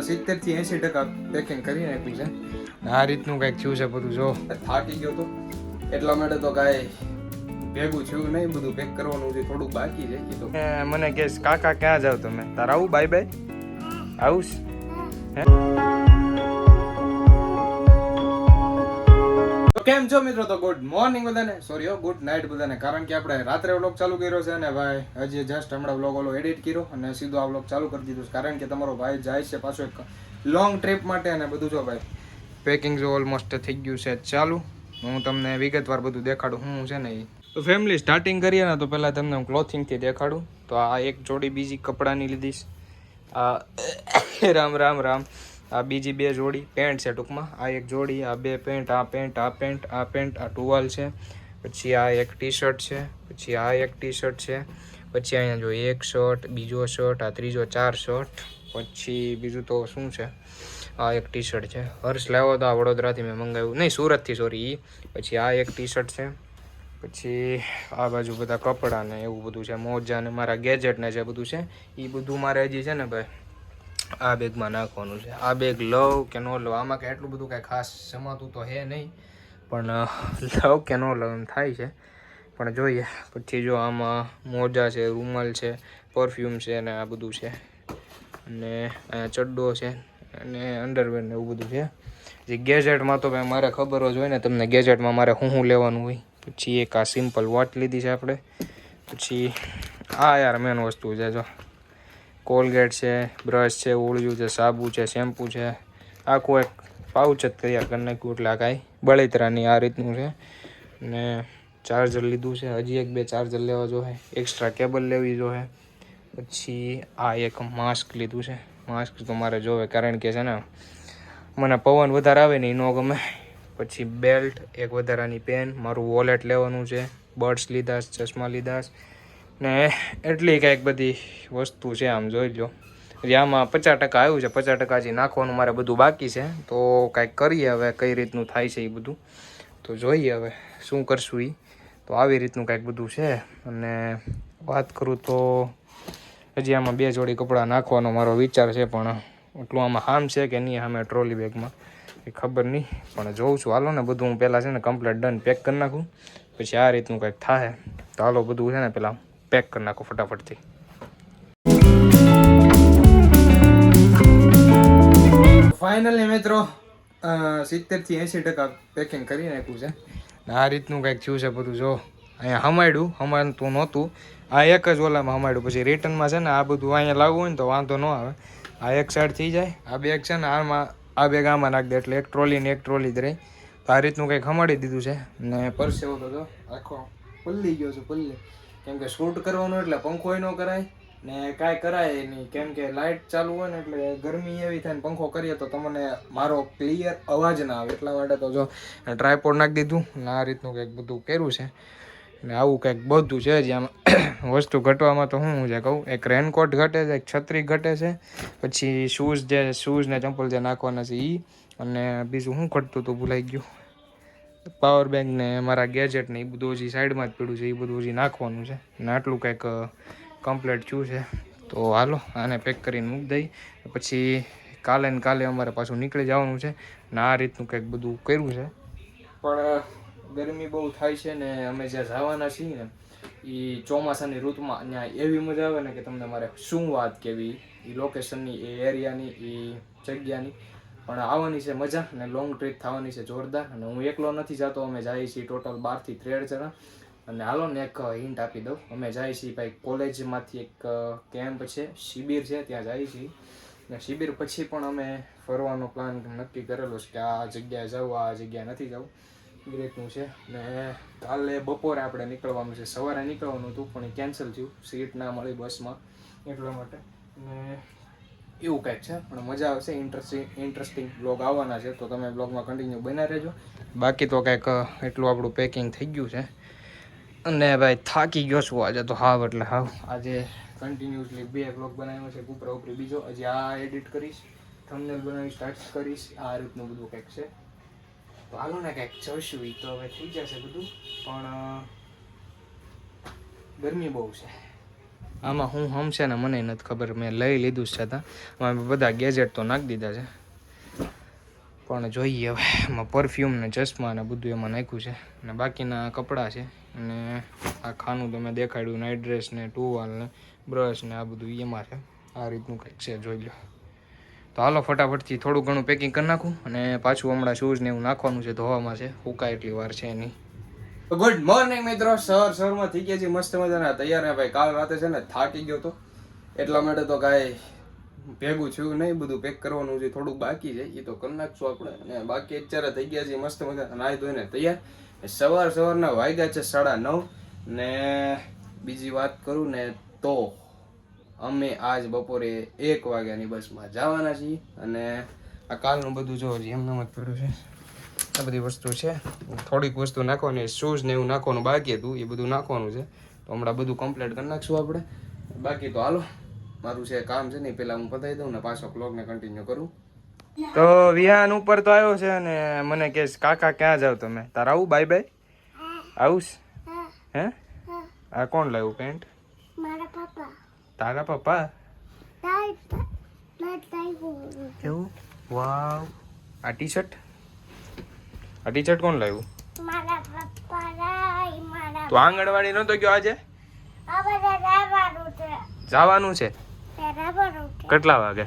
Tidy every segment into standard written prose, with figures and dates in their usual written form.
70 થી 80% પેકિંગ કરી નાખ્યું છે. આ રીતનું કંઈક થયું છે બધું. જો થાકી ગયો તો એટલા માટે તો કાંઈ ભેગું થયું નહીં. બધું પેક કરવાનું છે, થોડુંક બાકી છે. તો મને કે કાકા ક્યાં જાવ તમે? તાર આવું બાય બાય આવું કેમ છો મિત્રો? તો ગુડ મોર્નિંગ બધાને, સોરી ગુડ નાઇટ બધાને. કારણ કે આપણે રાત્રે વ્લોગ ચાલુ કર્યો છે અને ભાઈ હજી જસ્ટ હમણાં વ્લોગ ઓલો એડિટ કર્યો અને સીધો આ વ્લોગ ચાલુ કરી દીધું. કારણ કે તમારો ભાઈ જાય છે પાછો એક લોંગ ટ્રીપ માટે અને બધું. જો ભાઈ પેકિંગ જો ઓલમોસ્ટ થઈ ગયું છે ચાલુ. હું તમને વિગતવાર બધું દેખાડું શું છે ને એ. તો ફેમિલી સ્ટાર્ટિંગ કરીએ ને તો પહેલાં તમને હું ક્લોથિંગથી દેખાડું. તો આ એક જોડી બીજી કપડાની લીધીશ. આ રામ રામ રામ. આ બીજી બે જોડી પેન્ટ છે ટૂંકમાં. આ એક જોડી, આ બે પેન્ટ, આ પેન્ટ, આ પેન્ટ, આ પેન્ટ, આ ટુવાલ છે. પછી આ એક ટી શર્ટ છે. પછી આ એક ટી શર્ટ છે. પછી અહીંયા જો એક શર્ટ, બીજો શર્ટ, આ ત્રીજો, 4 શર્ટ. પછી બીજું તો શું છે, આ એક ટી શર્ટ છે. હર્ષ લાવ્યો તો આ વડોદરાથી મેં મંગાવ્યું, નહીં સુરતથી, સોરી. પછી આ એક ટી શર્ટ છે. પછી આ બાજુ બધા કપડાં ને એવું બધું છે, મોજા ને મારા ગેજેટ ને જે બધું છે એ બધું મારે હજી છે ને ભાઈ આ બેગમાં નાખવાનું છે. આ બેગ લવ કે ન લવ, આમાં કાંઈ એટલું બધું કાંઈ ખાસ જમાતું તો હે નહીં, પણ લવ કે ન લવ એમ થાય છે, પણ જોઈએ. પછી જો આમાં મોજા છે, રૂમાલ છે, પરફ્યુમ છે અને આ બધું છે. અને અહીંયા ચડ્ડો છે અને અંડરવેર ને એવું બધું છે. જે ગેજેટમાં તો ભાઈ મારે ખબર જ હોય ને તમને, ગેજેટમાં મારે શું લેવાનું હોય. પછી એક આ સિમ્પલ વોચ લીધી છે આપણે. પછી આ યાર મેન વસ્તુ છે, જો કોલગેટ છે, બ્રશ છે, ઓળિયું છે, સાબુ છે, શેમ્પૂ છે. આખું એક પાઉચ જ તૈયાર કરી નાખ્યું. એટલે આ કાંઈ બળતરાની આ રીતનું છે. ને ચાર્જર લીધું છે. હજી એક બે ચાર્જર લેવા જોઈએ, એક્સ્ટ્રા કેબલ લેવી જોઈએ. પછી આ એક માસ્ક લીધું છે. માસ્ક તો મારે જોવે, કારણ કે છે ને મને પવન વધારે આવે ને એ ન ગમે. પછી બેલ્ટ, એક વધારાની પેન, મારું વોલેટ લેવાનું છે, બર્ડ્સ લીધા, ચશ્મા લીધા ને એટલી કાંઈક બધી વસ્તુ છે. આમ જોઈ લો, હજી આમાં 50% આવ્યું છે, 50% હજી નાખવાનું મારે બધું બાકી છે. તો કાંઈક કરીએ હવે, કઈ રીતનું થાય છે એ બધું તો જોઈએ હવે શું કરશું એ. તો આવી રીતનું કાંઈક બધું છે. અને વાત કરું તો હજી આમાં 2 જોડી કપડાં નાખવાનો મારો વિચાર છે, પણ એટલું આમાં હામ છે કે નહીં સામે ટ્રોલી બેગમાં એ ખબર નહીં, પણ જોઉં છું. હાલો ને બધું હું પહેલાં છે ને કમ્પ્લીટ ડન પેક કરી નાખું, પછી આ રીતનું કંઈક થાય. તો હાલો બધું છે ને પહેલાં પેક કરી નાખું ફટાફટથી. ફાઇનલી મિત્રો 70 થી 80% પેકિંગ કરી નાખ્યું છે. આ રીતનું કંઈક થયું છે બધું. જો અહીંયા હમાડતું નહોતું, આ એક જ ઓલામાં હમાડ્યું. પછી રિટર્નમાં છે ને આ બધું અહીંયા લાવવું હોય ને તો વાંધો ન આવે. આ એક સાઈડ થઈ જાય. આ બેગ છે ને આમાં, આ બેગ આમાં નાખી દે એટલે એક ટ્રોલી ને એક ટ્રોલી જ રહી. તો આ રીતનું કંઈક હમાડી દીધું છે. ને પરસેવો તો જો આખો પલ્લી ગયો છે, પલ્લી. કેમ કે શૂટ કરવાનું એટલે પંખો ન કરાય ને કાંઈ કરાય નહીં, કેમ કે લાઇટ ચાલુ હોય ને એટલે ગરમી એવી થાય ને પંખો કરીએ તો તમને મારો ક્લિયર અવાજ ના આવે. એટલા માટે તો જો ટ્રાયપોડ નાખી દીધું ને આ રીતનું કંઈક બધું કર્યું છે. ને આવું કંઈક બધું છે જ આમાં. વસ્તુ ઘટવામાં તો હું જે કહું, એક રેનકોટ ઘટે છે, એક છત્રી ઘટે છે, પછી શૂઝ ને ચંપલ જે નાખવાના છે એ, અને બીજું શું ઘટતું તો ભૂલાઈ ગયું. પાવર બેંક ને મારા ગેજેટ ને એ બધું હજી સાઈડમાં જ પડ્યું છે, એ બધું હજી નાખવાનું છે. ને આટલું કંઈક કમ્પ્લીટ થયું છે. તો હાલો આને પેક કરીને મૂકી દઈ. પછી કાલે અમારે પાછું નીકળી જવાનું છે. ને આ રીતનું કંઈક બધું કર્યું છે. પણ ગરમી બહુ થાય છે ને અમે જ્યાં જવાના છીએ ને એ ચોમાસાની ઋતુમાં ત્યાં એવી મજા આવે ને કે તમને મારે શું વાત કહેવી. એ લોકેશનની, એ એરિયાની, એ જગ્યાની પણ આવવાની છે મજા. અને લોંગ ટ્રીપ થવાની છે જોરદાર. અને હું એકલો નથી જતો, અમે જઈએ છીએ ટોટલ 12 થી 13 જણા. અને હાલો ને એક હિન્ટ આપી દઉં, અમે જઈએ છીએ ભાઈ કોલેજમાંથી એક કેમ્પ છે, શિબિર છે, ત્યાં જઈએ છીએ. ને શિબિર પછી પણ અમે ફરવાનો પ્લાન નક્કી કરેલો છે કે આ જગ્યાએ જવું, આ જગ્યાએ નથી જવું, એ રીતનું છે. ને કાલે બપોરે આપણે નીકળવાનું છે. સવારે નીકળવાનું હતું પણ એ કેન્સલ થયું, સીટ ના મળી બસમાં, એટલા માટે. ને એવું કંઈક છે, પણ મજા આવશે. ઇન્ટરેસ્ટિંગ બ્લોગ આવવાના છે, તો તમે બ્લોગમાં કન્ટિન્યુ બન્યા રહેજો. બાકી તો કંઈક એટલું આપણું પેકિંગ થઈ ગયું છે. અને ભાઈ થાકી ગયો છું આજે તો, હાવ એટલે હાવ. આજે કન્ટિન્યુઅસલી 2 બ્લોગ બનાવ્યો છે, ઉપરા ઉપરી બીજો. હજી આ એડિટ કરીશ, થંબનેલ બનાવી સ્ટાર્ટ કરીશ. આ રીતનું બધું કંઈક છે. તો હાલો ને કંઈક જઈશું, એ તો હવે થઈ જશે બધું, પણ ગરમી બહુ છે. આમાં હું હમશે ને મને નથી ખબર, મેં લઈ લીધું છે છતાં આમાં બધા ગેજેટ તો નાખી દીધા છે, પણ જોઈએ હવે એમાં પરફ્યુમ ને ચશ્મા ને બધું એમાં નાખ્યું છે, અને બાકીના કપડાં છે, અને આ ખાનું તમે દેખાડ્યું નાઇટ ડ્રેસ ને ટુવાલ ને બ્રશ ને આ બધું એમાં છે. આ રીતનું કંઈક છે, જોઈ લો. તો હાલો ફટાફટથી થોડું ઘણું પેકિંગ કરી નાખું, અને પાછું હમણાં શૂઝ ને એવું નાખવાનું છે, ધોવામાં છે, ફૂકાય એટલી વાર છે નહીં. ગુડ મોર્નિંગ મિત્રો, સવારમાં થઈ ગયા છે મસ્ત મજાના તૈયાર ને ભાઈ. કાલ રાતે છે ને થાકી ગયો તો એટલા માટે તો કાંઈ ભેગું થયું નહીં, બધું પેક કરવાનું છે, થોડુંક બાકી છે એ તો કરી નાખશું આપણે. અને બાકી અત્યારે થઈ ગયા છે મસ્ત મજા નાહી ધોઈને તૈયાર. સવારના વાગ્યા છે 9:30. ને બીજી વાત કરું ને તો અમે આજ બપોરે 1 વાગ્યાની બસમાં જવાના છીએ, અને આ કાલનું બધું જો એમને જ પડ્યું છે, આ બધી વસ્તુ છે, થોડીક વસ્તુ નાખવાની, શૂઝ ને એવું નાખવાનું બાકી હતું, એ બધું નાખવાનું છે, તો હમણાં બધું કમ્પ્લીટ કરી નાખશું આપણે. બાકી તો હાલો મારું છે કામ છે ને પેલા હું પતાવી દઉં ને પાછો વ્લોગને કન્ટિન્યુ કરું. તો વિહાન ઉપર તો આવ્યો છે અને મને કહે કાકા ક્યાં જાવ તમે, તારા આવું બાય બાય આવું હે? આ કોણ લાવ્યું પેન્ટ? મારા પપ્પા. તારા પપ્પા? એવું? વાવ. આ ટી શર્ટ કોણ લાવ્યું? મારા પપ્પા લાઈ. મારા તો આંગણવાડી નતો ગયો આજે? આ બધા જવાનું છે. જવાનું છે? જવાનું છે. કેટલા વાગે?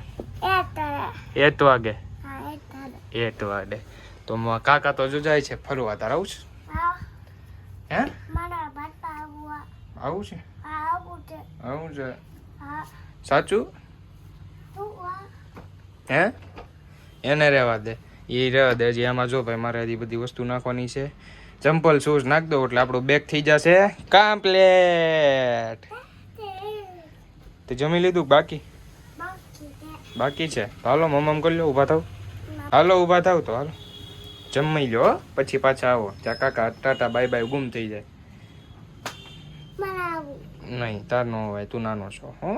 8 વાગે. હા 8 વાગે. તો કાકા તો જો જાય છે ફરવા, તાર આવું છે? હે? મારા પપ્પા આવું છે? આવું છે. આવું છે? હા. સાચું? તું હે? એને રહેવા દે, એ રહેવા દે. હજી આમાં જો ભાઈ મારે હજી બધી વસ્તુ નાખવાની છે. ચંપલ શૂઝ નાખ દો એટલે આપણું બેગ થઈ જશે કમ્પ્લીટ. તે જમી લીધું? બાકી છે. હાલો મમ્મ કરી લો, ઊભા થાવ. હાલો ઊભા થાવ તો હાલો જમી લો, પછી પાછા આવો. ચા કાકા ટાટા બાય બાય ગુમ થઈ જાય. નહીં તાર નો હોય, તું નાનો છો. હો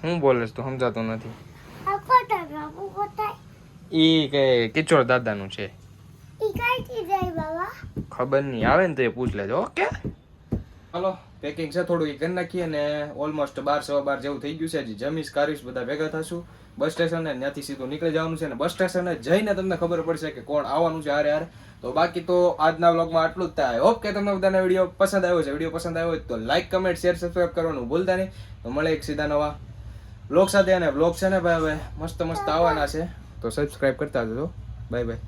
હું બોલેસ તું સમજાતું નથી. ઈ કે કિચોર દાદાનું છે, ખબર નહીં, આવે ને તો એ પૂછ લેજો. ઓકે હાલો પેકિંગ છે થોડું એ કરી નાખીએ, અને ઓલમોસ્ટ 12:15 જેવું થઈ ગયું છે. હજી જમીશ કારીશ બધા ભેગા થશું બસ સ્ટેશન ને, ત્યાંથી સીધું નીકળી જવાનું છે, ને બસ સ્ટેશને જઈને તમને ખબર પડશે કે કોણ આવવાનું છે હારે. તો બાકી તો આજના વ્લોગમાં આટલું જ થાય. હોપ કે તમને બધાને વિડીયો પસંદ આવ્યો છે. વિડીયો પસંદ આવ્યો હોય તો લાઈક કમેન્ટ શેર સબસ્ક્રાઈબ કરવાનું ભૂલતા નહીં. તો મળે એક સીધા નવા વ્લોગ સાથે, અને વ્લોગ છે ને ભાઈ હવે મસ્ત આવવાના છે, તો સબસ્ક્રાઈબ કરતા જજો. Bye bye.